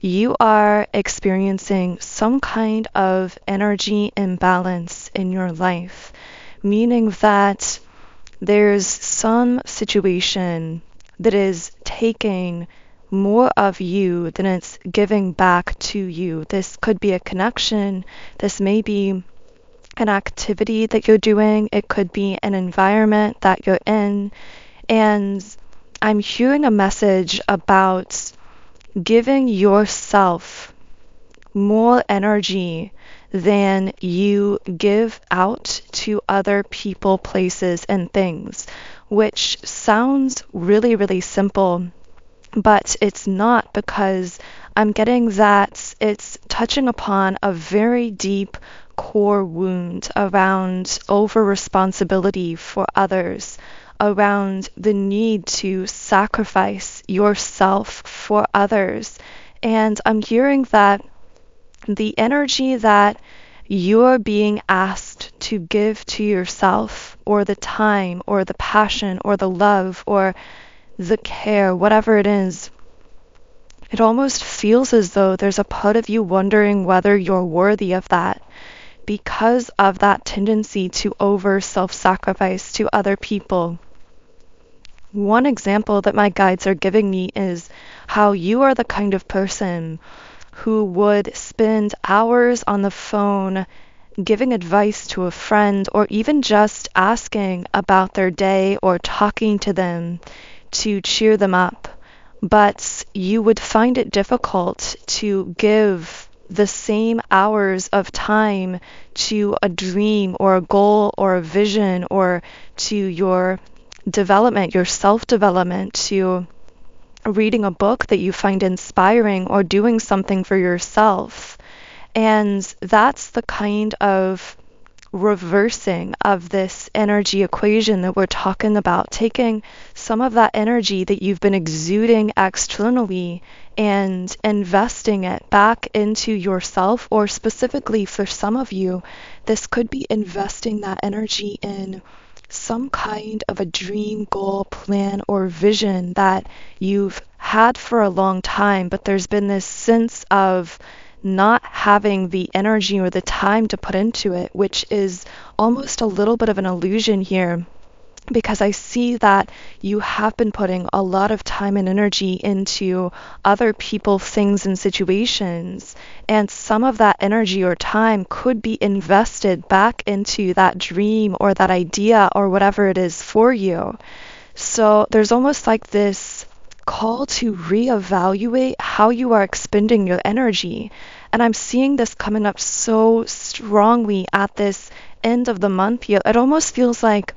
you are experiencing some kind of energy imbalance in your life, meaning that there's some situation that is taking more of you than it's giving back to you. This could be a connection, this may be an activity that you're doing, it could be an environment that you're in, and I'm hearing a message about giving yourself more energy than you give out to other people, places, and things, which sounds really, really simple, but it's not, because I'm getting that it's touching upon a very deep core wound around over responsibility for others, around the need to sacrifice yourself for others. And I'm hearing that the energy that you're being asked to give to yourself, or the time, or the passion, or the love, or the care, whatever it is, it almost feels as though there's a part of you wondering whether you're worthy of that, because of that tendency to over self-sacrifice to other people. One example that my guides are giving me is how you are the kind of person who would spend hours on the phone giving advice to a friend, or even just asking about their day or talking to them to cheer them up. But you would find it difficult to give the same hours of time to a dream or a goal or a vision, or to your development, your self-development, to reading a book that you find inspiring, or doing something for yourself. And that's the kind of reversing of this energy equation that we're talking about, taking some of that energy that you've been exuding externally and investing it back into yourself, or specifically for some of you, this could be investing that energy in some kind of a dream, goal, plan, or vision that you've had for a long time, but there's been this sense of not having the energy or the time to put into it, which is almost a little bit of an illusion here, because I see that you have been putting a lot of time and energy into other people, things, and situations, and some of that energy or time could be invested back into that dream or that idea or whatever it is for you. So there's almost like this call to reevaluate how you are expending your energy. And I'm seeing this coming up so strongly at this end of the month here. It almost feels like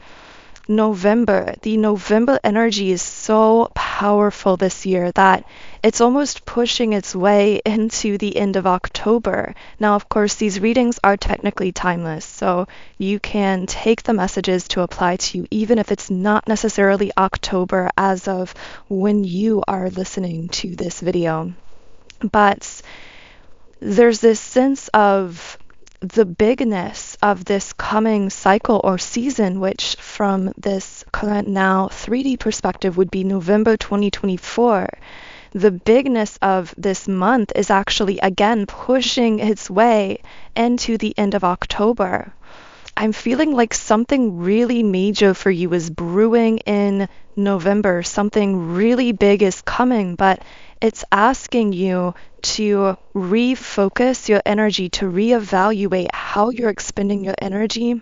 November. The November energy is so powerful this year that it's almost pushing its way into the end of October. Now, of course, these readings are technically timeless, so you can take the messages to apply to you, even if it's not necessarily October as of when you are listening to this video. But there's this sense of the bigness of this coming cycle or season, which from this current now 3D perspective would be November 2024. The bigness of this month is actually again pushing its way into the end of October. I'm feeling like something really major for you is brewing in November. Something really big is coming, but it's asking you to refocus your energy, to reevaluate how you're expending your energy,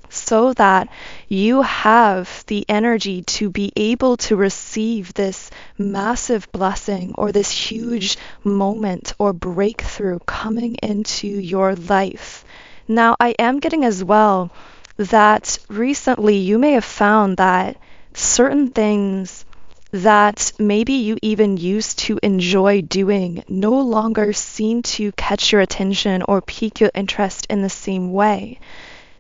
so that you have the energy to be able to receive this massive blessing or this huge moment or breakthrough coming into your life. Now, I am getting as well that recently you may have found that certain things that maybe you even used to enjoy doing no longer seem to catch your attention or pique your interest in the same way.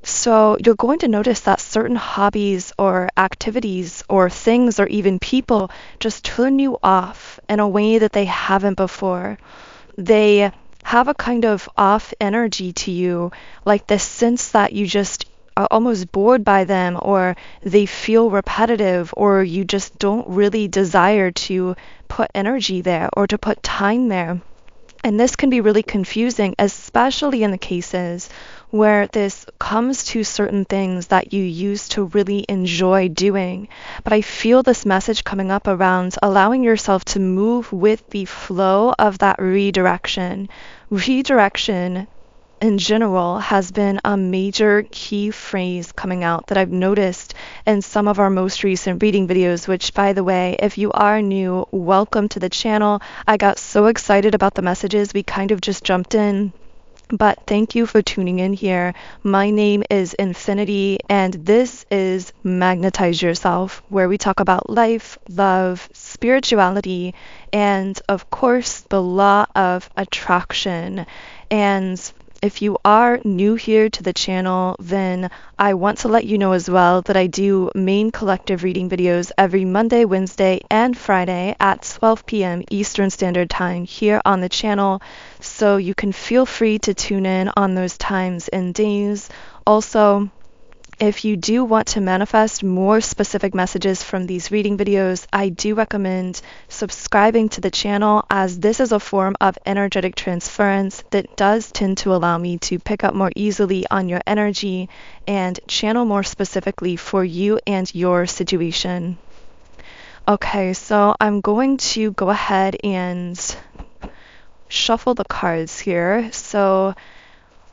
So you're going to notice that certain hobbies or activities or things or even people just turn you off in a way that they haven't before. They have a kind of off energy to you, like this sense that you just are almost bored by them, or they feel repetitive, or you just don't really desire to put energy there or to put time there. And this can be really confusing, especially in the cases where this comes to certain things that you used to really enjoy doing. But I feel this message coming up around allowing yourself to move with the flow of that redirection. Redirection in general has been a major key phrase coming out that I've noticed in some of our most recent reading videos, which, by the way, if you are new, welcome to the channel. I got so excited about the messages, we kind of just jumped in. But thank you for tuning in here. My name is Infinity, and this is Magnetize Yourself, where we talk about life, love, spirituality, and of course, the law of attraction. And if you are new here to the channel, then I want to let you know as well that I do main collective reading videos every Monday, Wednesday, and Friday at 12 p.m. Eastern Standard Time here on the channel. So you can feel free to tune in on those times and days. Also, if you do want to manifest more specific messages from these reading videos, I do recommend subscribing to the channel, as this is a form of energetic transference that does tend to allow me to pick up more easily on your energy and channel more specifically for you and your situation. Okay, so I'm going to go ahead and shuffle the cards here. So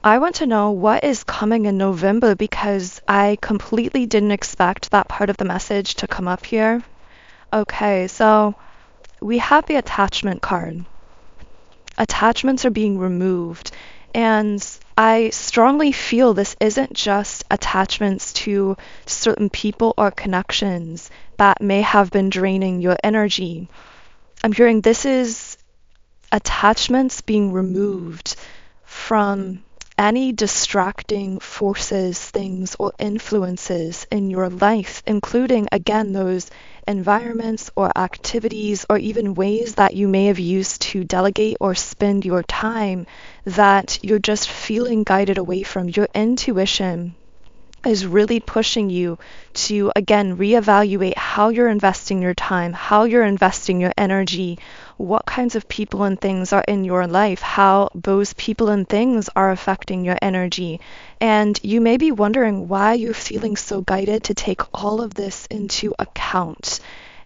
I want to know what is coming in November, because I completely didn't expect that part of the message to come up here. Okay, so we have the attachment card. Attachments are being removed, and I strongly feel this isn't just attachments to certain people or connections that may have been draining your energy. I'm hearing this is attachments being removed from any distracting forces, things, or influences in your life, including, again, those environments or activities or even ways that you may have used to delegate or spend your time that you're just feeling guided away from. Your intuition is really pushing you to, again, reevaluate how you're investing your time, how you're investing your energy, what kinds of people and things are in your life, how those people and things are affecting your energy. And you may be wondering why you're feeling so guided to take all of this into account.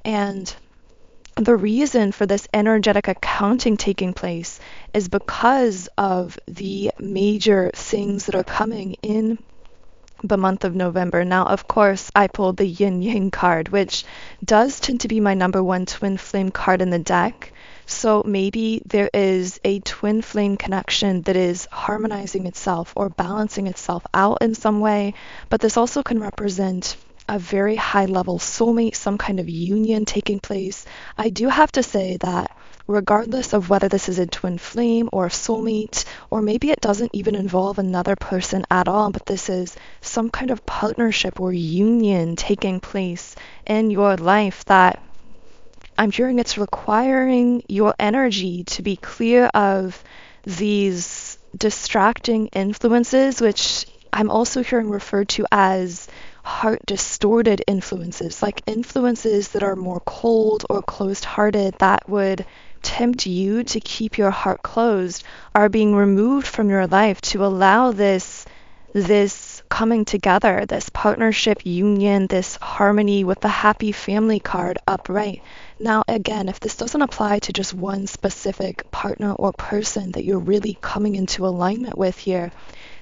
And the reason for this energetic accounting taking place is because of the major things that are coming in the month of November. Now, of course, I pulled the Yin Yang card, which does tend to be my number one twin flame card in the deck. So maybe there is a twin flame connection that is harmonizing itself or balancing itself out in some way. But this also can represent a very high level soulmate, some kind of union taking place. I do have to say that regardless of whether this is a twin flame or a soulmate, or maybe it doesn't even involve another person at all, but this is some kind of partnership or union taking place in your life, that I'm hearing it's requiring your energy to be clear of these distracting influences, which I'm also hearing referred to as heart distorted influences, like influences that are more cold or closed hearted that would tempt you to keep your heart closed, are being removed from your life to allow this coming together, this partnership union, this harmony with the happy family card upright. Now, again, if this doesn't apply to just one specific partner or person that you're really coming into alignment with here,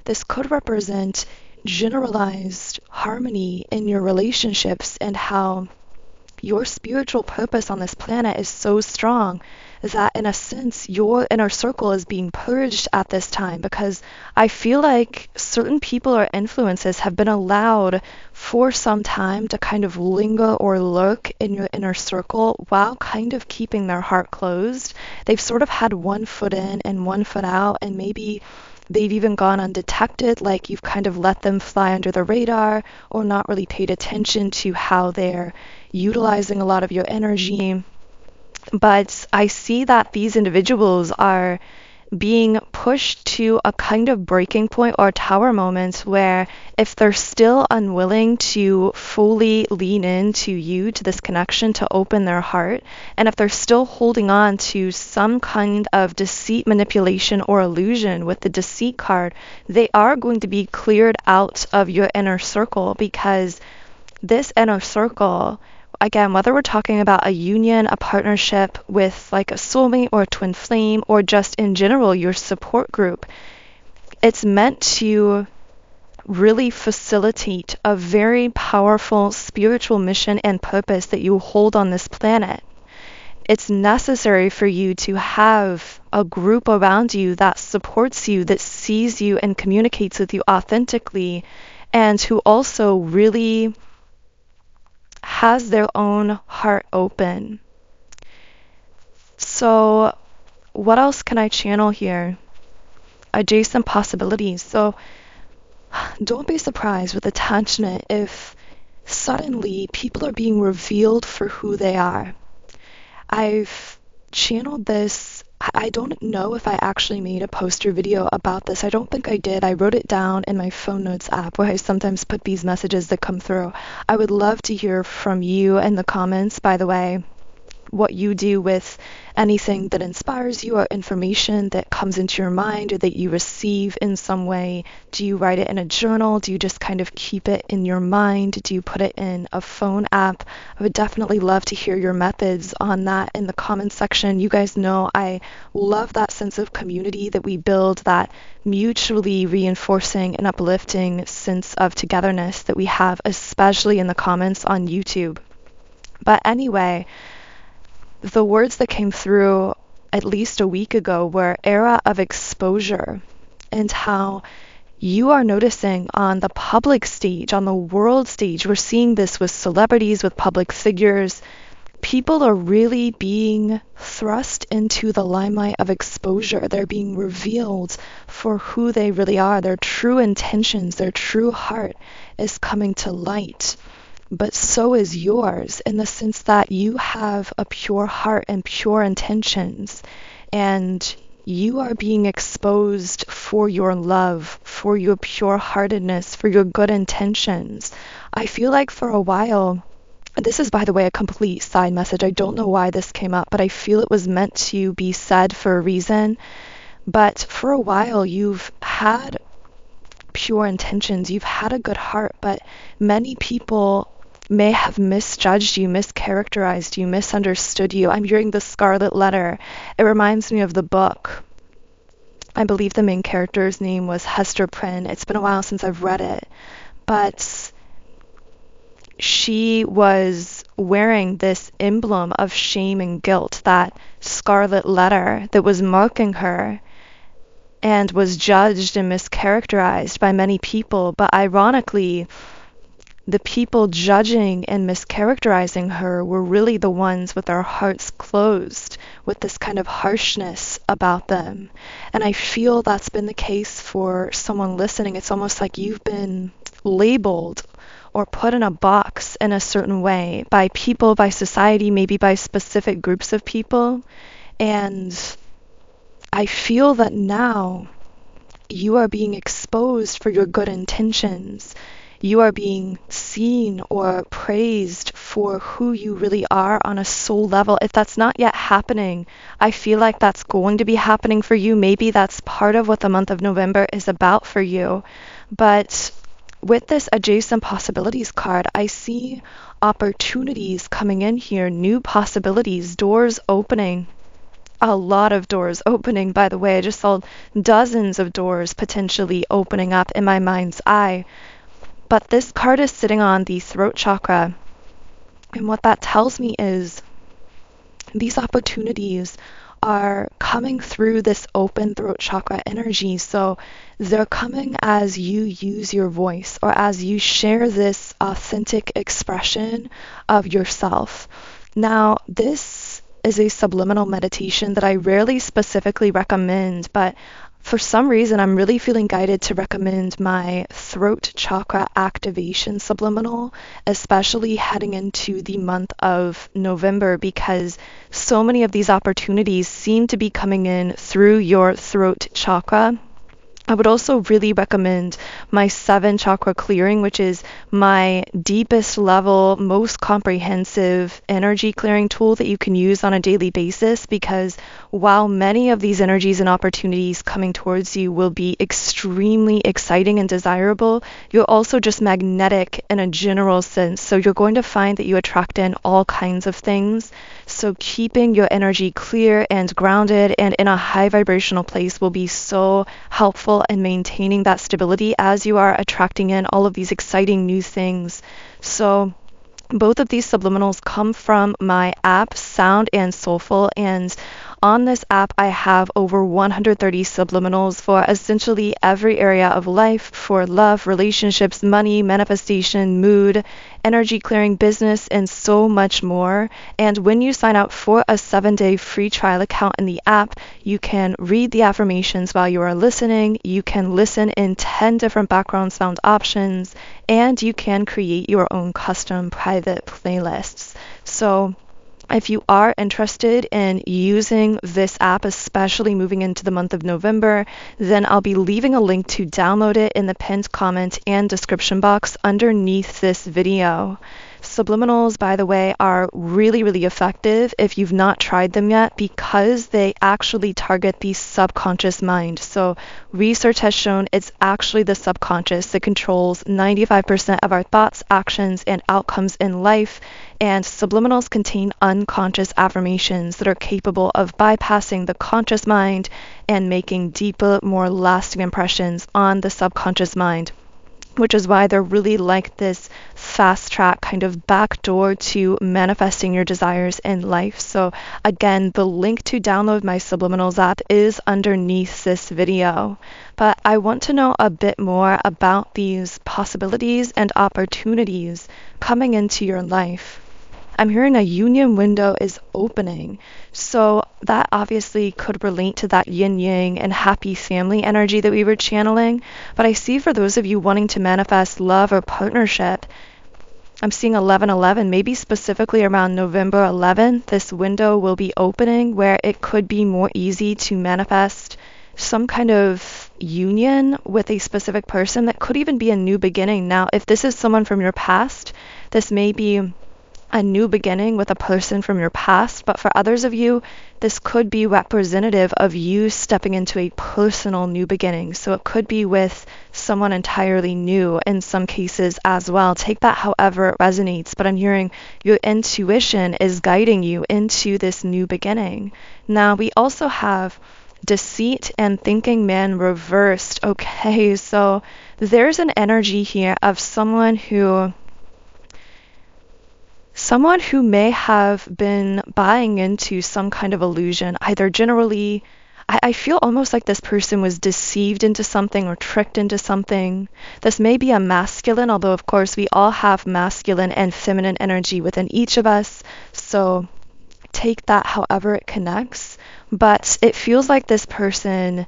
this could represent generalized harmony in your relationships, and how your spiritual purpose on this planet is so strong that, in a sense, your inner circle is being purged at this time, because I feel like certain people or influences have been allowed for some time to kind of linger or lurk in your inner circle while kind of keeping their heart closed. They've sort of had one foot in and one foot out, and maybe they've even gone undetected, like you've kind of let them fly under the radar or not really paid attention to how they're utilizing a lot of your energy. But I see that these individuals are being pushed to a kind of breaking point or tower moment where if they're still unwilling to fully lean into you, to this connection, to open their heart, and if they're still holding on to some kind of deceit, manipulation, or illusion with the deceit card, they are going to be cleared out of your inner circle, because this inner circle, again, whether we're talking about a union, a partnership with like a soulmate or a twin flame, or just in general your support group, it's meant to really facilitate a very powerful spiritual mission and purpose that you hold on this planet. It's necessary for you to have a group around you that supports you, that sees you and communicates with you authentically, and who also really has their own heart open. So what else can I channel here? Adjacent possibilities. So don't be surprised with attachment if suddenly people are being revealed for who they are. I've channeled this. I don't know if I actually made a poster video about this. I don't think I did. I wrote it down in my phone notes app where I sometimes put these messages that come through. I would love to hear from you in the comments, by the way, what you do with anything that inspires you or information that comes into your mind or that you receive in some way. Do you write it in a journal? Do you just kind of keep it in your mind? Do you put it in a phone app? I would definitely love to hear your methods on that in the comments section. You guys know I love that sense of community that we build, that mutually reinforcing and uplifting sense of togetherness that we have, especially in the comments on YouTube. But anyway, the words that came through at least a week ago were era of exposure, and how you are noticing on the public stage, on the world stage, we're seeing this with celebrities, with public figures. People are really being thrust into the limelight of exposure. They're being revealed for who they really are. Their true intentions, their true heart is coming to light. But so is yours, in the sense that you have a pure heart and pure intentions, and you are being exposed for your love, for your pure-heartedness, for your good intentions. I feel like for a while, this is, by the way, a complete side message. I don't know why this came up, but I feel it was meant to be said for a reason. But for a while, you've had pure intentions, you've had a good heart, but many people may have misjudged you, mischaracterized you, misunderstood you. I'm hearing the Scarlet Letter. It reminds me of the book. I believe the main character's name was Hester Prynne. It's been a while since I've read it, but she was wearing this emblem of shame and guilt, that scarlet letter that was marking her, and was judged and mischaracterized by many people. But ironically, the people judging and mischaracterizing her were really the ones with their hearts closed, with this kind of harshness about them. And I feel that's been the case for someone listening. It's almost like you've been labeled or put in a box in a certain way by people, by society, maybe by specific groups of people. And I feel that now you are being exposed for your good intentions. You are being seen or praised for who you really are on a soul level. If that's not yet happening, I feel like that's going to be happening for you. Maybe that's part of what the month of November is about for you. But with this adjacent possibilities card, I see opportunities coming in here, new possibilities, doors opening. A lot of doors opening, by the way. I just saw dozens of doors potentially opening up in my mind's eye. But this card is sitting on the throat chakra. And what that tells me is these opportunities are coming through this open throat chakra energy. So they're coming as you use your voice, or as you share this authentic expression of yourself. Now, this is a subliminal meditation that I rarely specifically recommend, but For some reason, I'm really feeling guided to recommend my throat chakra activation subliminal, especially heading into the month of November, because so many of these opportunities seem to be coming in through your throat chakra. I would also really recommend my 7 chakra clearing, which is my deepest level, most comprehensive energy clearing tool that you can use on a daily basis, because while many of these energies and opportunities coming towards you will be extremely exciting and desirable, you're also just magnetic in a general sense. So you're going to find that you attract in all kinds of things. So keeping your energy clear and grounded and in a high vibrational place will be so helpful in maintaining that stability as you are attracting in all of these exciting new things. So both of these subliminals come from my app, Sound and Soulful, and on this app, I have over 130 subliminals for essentially every area of life, for love, relationships, money, manifestation, mood, energy clearing, business, and so much more. And when you sign up for a 7-day free trial account in the app, you can read the affirmations while you are listening, you can listen in 10 different background sound options, and you can create your own custom private playlists. So if you are interested in using this app, especially moving into the month of November, then I'll be leaving a link to download it in the pinned comment and description box underneath this video. Subliminals, by the way, are really, really effective if you've not tried them yet, because they actually target the subconscious mind. So research has shown it's actually the subconscious that controls 95% of our thoughts, actions, and outcomes in life. And subliminals contain unconscious affirmations that are capable of bypassing the conscious mind and making deeper, more lasting impressions on the subconscious mind, which is why they're really like this fast track kind of back door to manifesting your desires in life. So again, the link to download my Subliminals app is underneath this video. But I want to know a bit more about these possibilities and opportunities coming into your life. I'm hearing a union window is opening. So that obviously could relate to that yin yang and happy family energy that we were channeling. But I see for those of you wanting to manifest love or partnership, I'm seeing 11/11, maybe specifically around November 11th, this window will be opening where it could be more easy to manifest some kind of union with a specific person that could even be a new beginning. Now, if this is someone from your past, this may be a new beginning with a person from your past, but for others of you, this could be representative of you stepping into a personal new beginning. So it could be with someone entirely new in some cases as well. Take that however it resonates, but I'm hearing your intuition is guiding you into this new beginning. Now, we also have deceit and thinking man reversed. Okay, so there's an energy here of someone who may have been buying into some kind of illusion, either generally, I feel almost like this person was deceived into something or tricked into something. This may be a masculine, although of course we all have masculine and feminine energy within each of us, so take that however it connects. But it feels like this person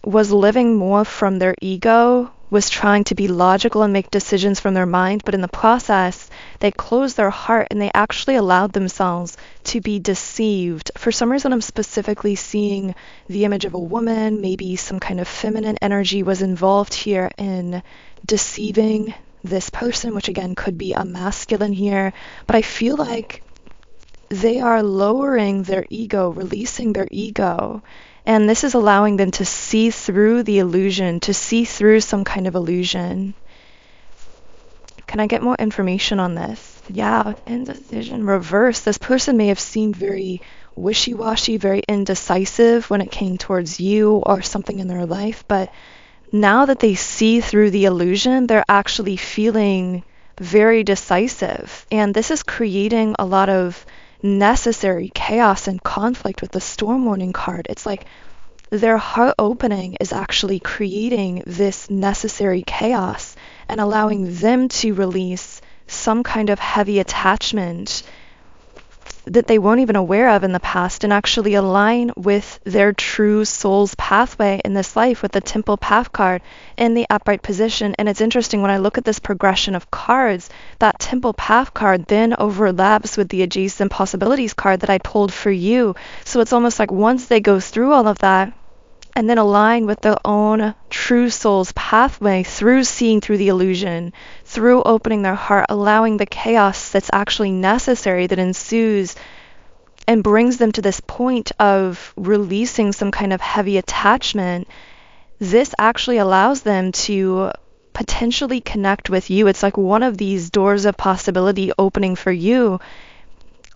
was living more from their ego, was trying to be logical and make decisions from their mind, but in the process, they closed their heart and they actually allowed themselves to be deceived. For some reason, I'm specifically seeing the image of a woman, maybe some kind of feminine energy was involved here in deceiving this person, which again could be a masculine here, but I feel like they are lowering their ego, releasing their ego. And this is allowing them to see through the illusion, to see through some kind of illusion. Can I get more information on this? Yeah, indecision, reverse. This person may have seemed very wishy-washy, very indecisive when it came towards you or something in their life. But now that they see through the illusion, they're actually feeling very decisive. And this is creating a lot of necessary chaos and conflict with the storm warning card. It's like their heart opening is actually creating this necessary chaos and allowing them to release some kind of heavy attachment that they weren't even aware of in the past, and actually align with their true soul's pathway in this life with the Temple Path card in the upright position. And it's interesting, when I look at this progression of cards, that Temple Path card then overlaps with the Adjacent Possibilities card that I pulled for you. So it's almost like once they go through all of that, and then align with their own true soul's pathway through seeing through the illusion, through opening their heart, allowing the chaos that's actually necessary that ensues and brings them to this point of releasing some kind of heavy attachment, this actually allows them to potentially connect with you. It's like one of these doors of possibility opening for you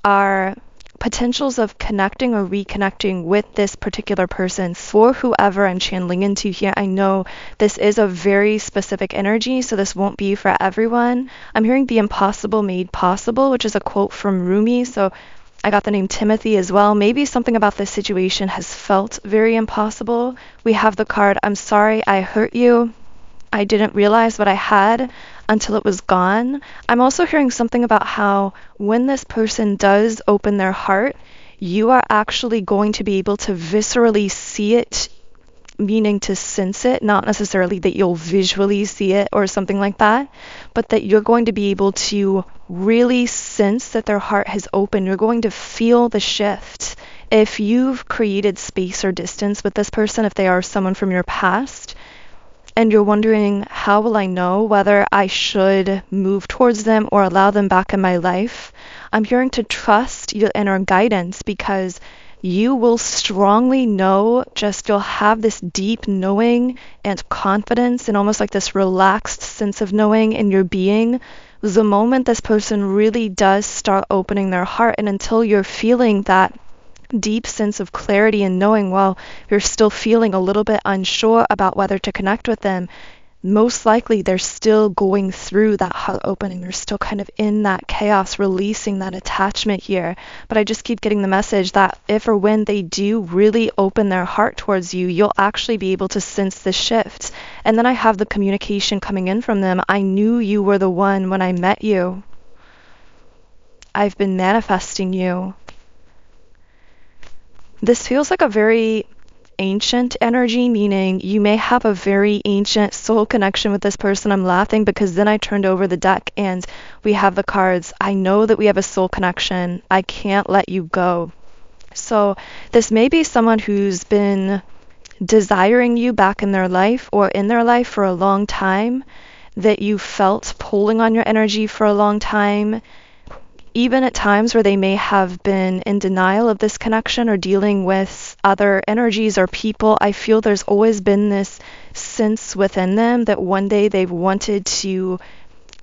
are potentials of connecting or reconnecting with this particular person. For whoever I'm channeling into here, I know this is a very specific energy, so this won't be for everyone. I'm hearing the impossible made possible, which is a quote from Rumi, so I got the name Timothy as well. Maybe something about this situation has felt very impossible. We have the card, I'm sorry I hurt you. I didn't realize what I had until it was gone. I'm also hearing something about how when this person does open their heart, you are actually going to be able to viscerally see it, meaning to sense it, not necessarily that you'll visually see it or something like that, but that you're going to be able to really sense that their heart has opened. You're going to feel the shift. If you've created space or distance with this person, if they are someone from your past, and you're wondering, how will I know whether I should move towards them or allow them back in my life? I'm hearing to trust your inner guidance, because you will strongly know, you'll have this deep knowing and confidence and almost like this relaxed sense of knowing in your being the moment this person really does start opening their heart. And until you're feeling that deep sense of clarity and knowing, while you're still feeling a little bit unsure about whether to connect with them, most likely they're still going through that heart opening. They're still kind of in that chaos, releasing that attachment here. But I just keep getting the message that if or when they do really open their heart towards you, you'll actually be able to sense the shift. And then I have the communication coming in from them. I knew you were the one when I met you. I've been manifesting you. This feels like a very ancient energy, meaning you may have a very ancient soul connection with this person. I'm laughing because then I turned over the deck and we have the cards. I know that we have a soul connection. I can't let you go. So this may be someone who's been desiring you back in their life or in their life for a long time, that you felt pulling on your energy for a long time. Even at times where they may have been in denial of this connection or dealing with other energies or people, I feel there's always been this sense within them that one day they've wanted to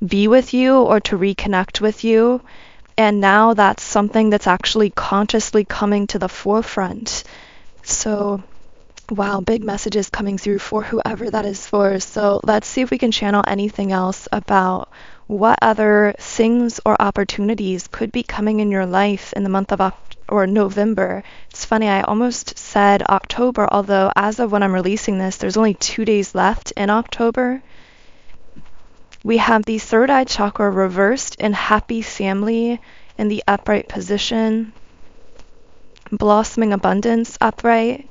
be with you or to reconnect with you. And now that's something that's actually consciously coming to the forefront. So, wow, big messages coming through for whoever that is for. So let's see if we can channel anything else about what other things or opportunities could be coming in your life in the month of November. It's funny, I almost said October, although as of when I'm releasing this, there's only 2 days left in October. We have the third eye chakra reversed in happy family in the upright position. Blossoming abundance upright.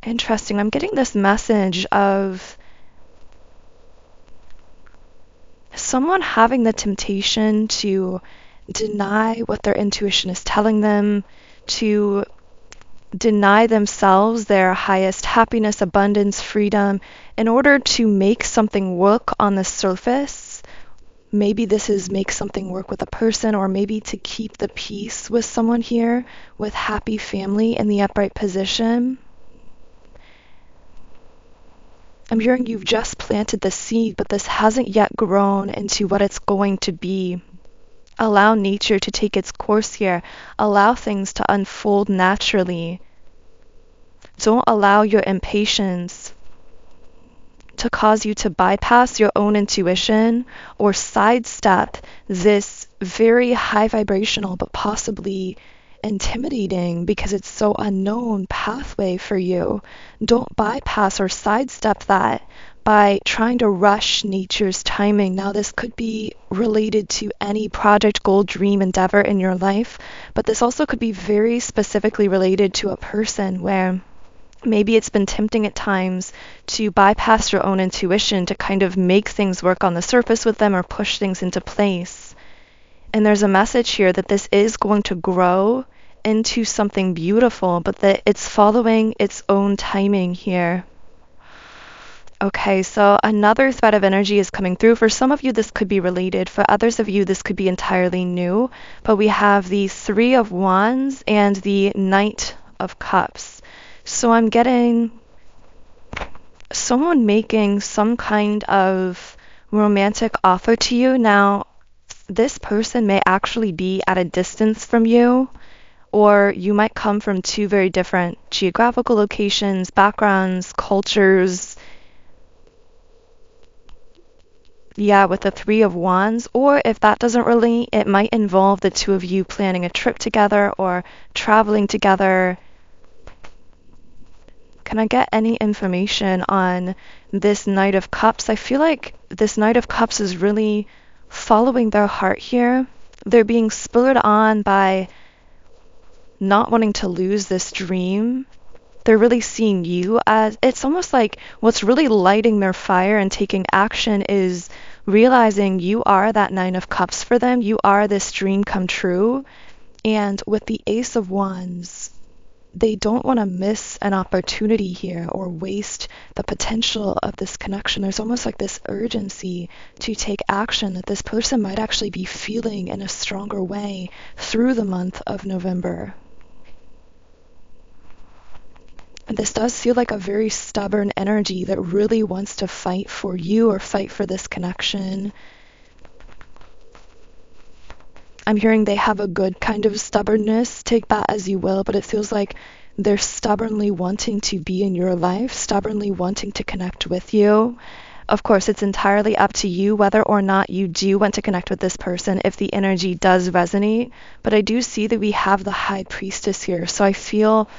Interesting. I'm getting this message of someone having the temptation to deny what their intuition is telling them, to deny themselves their highest happiness, abundance, freedom, in order to make something work on the surface. Maybe this is make something work with a person, or maybe to keep the peace with someone here with happy family in the upright position. I'm hearing you've just planted the seed, but this hasn't yet grown into what it's going to be. Allow nature to take its course here. Allow things to unfold naturally. Don't allow your impatience to cause you to bypass your own intuition or sidestep this very high vibrational but possibly intimidating because it's so unknown pathway for you. Don't bypass or sidestep that by trying to rush nature's timing. Now, this could be related to any project, goal, dream, endeavor in your life, but this also could be very specifically related to a person where maybe it's been tempting at times to bypass your own intuition to kind of make things work on the surface with them or push things into place. And there's a message here that this is going to grow into something beautiful, but that it's following its own timing here. Okay, so another thread of energy is coming through. For some of you, this could be related. For others of you, this could be entirely new. But we have the Three of Wands and the Knight of Cups. So I'm getting someone making some kind of romantic offer to you. Now, this person may actually be at a distance from you, or you might come from two very different geographical locations, backgrounds, cultures. Yeah, with the Three of Wands, or if that doesn't relate, it might involve the two of you planning a trip together or traveling together. Can I get any information on this Knight of Cups? I feel like this Knight of Cups is really following their heart here. They're being spurred on by not wanting to lose this dream. They're really seeing you as, it's almost like what's really lighting their fire and taking action is realizing you are that Nine of Cups for them. You are this dream come true. And with the Ace of Wands, they don't want to miss an opportunity here or waste the potential of this connection. There's almost like this urgency to take action that this person might actually be feeling in a stronger way through the month of November. And this does feel like a very stubborn energy that really wants to fight for you or fight for this connection. I'm hearing they have a good kind of stubbornness, take that as you will, but it feels like they're stubbornly wanting to be in your life, stubbornly wanting to connect with you. Of course, it's entirely up to you whether or not you do want to connect with this person if the energy does resonate, but I do see that we have the High Priestess here, so I feel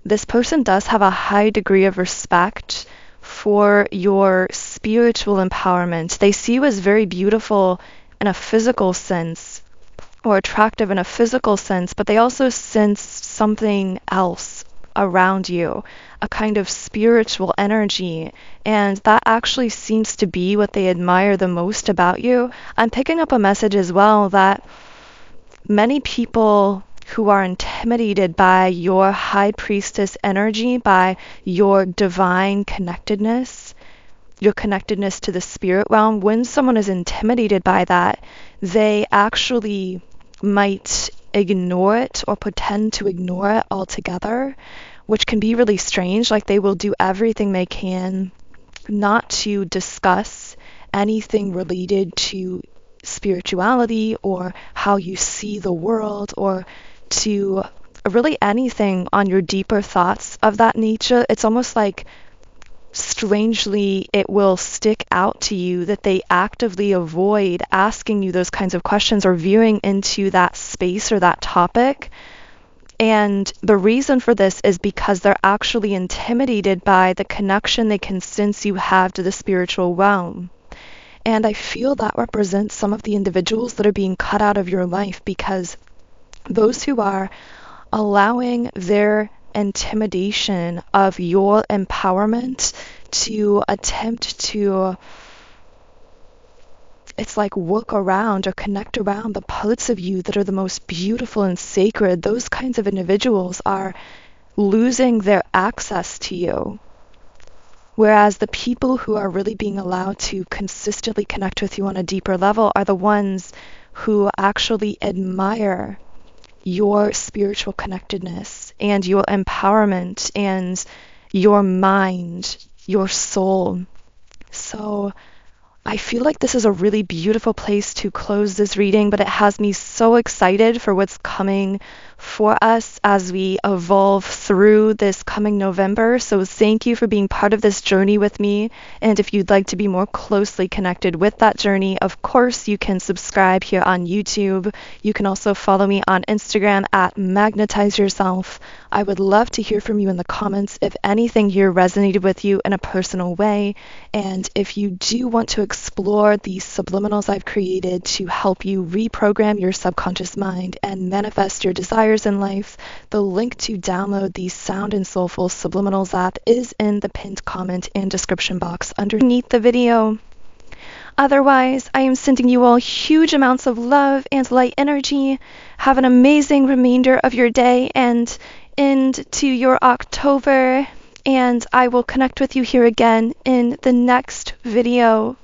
this person does have a high degree of respect for your spiritual empowerment. They see you as very beautiful in a physical sense, or attractive in a physical sense, but they also sense something else around you, a kind of spiritual energy, and that actually seems to be what they admire the most about you. I'm picking up a message as well that many people who are intimidated by your High Priestess energy, by your divine connectedness, your connectedness to the spirit realm, when someone is intimidated by that, they actually might ignore it or pretend to ignore it altogether, which can be really strange. Like they will do everything they can not to discuss anything related to spirituality or how you see the world or to really anything on your deeper thoughts of that nature. It's almost like strangely it will stick out to you that they actively avoid asking you those kinds of questions or viewing into that space or that topic. And the reason for this is because they're actually intimidated by the connection they can sense you have to the spiritual realm. And I feel that represents some of the individuals that are being cut out of your life, because those who are allowing their intimidation of your empowerment to attempt to, it's like work around or connect around the parts of you that are the most beautiful and sacred, those kinds of individuals are losing their access to you. Whereas the people who are really being allowed to consistently connect with you on a deeper level are the ones who actually admire your spiritual connectedness and your empowerment and your mind, your soul. So I feel like this is a really beautiful place to close this reading, but it has me so excited for what's coming for us as we evolve through this coming November. So thank you for being part of this journey with me. And if you'd like to be more closely connected with that journey, of course, you can subscribe here on YouTube. You can also follow me on Instagram at Magnetize Yourself. I would love to hear from you in the comments if anything here resonated with you in a personal way. And if you do want to explore these subliminals I've created to help you reprogram your subconscious mind and manifest your desires in life, the link to download the Sound and Soulful Subliminals app is in the pinned comment and description box underneath the video. Otherwise, I am sending you all huge amounts of love and light energy. Have an amazing remainder of your day and end to your October. And I will connect with you here again in the next video.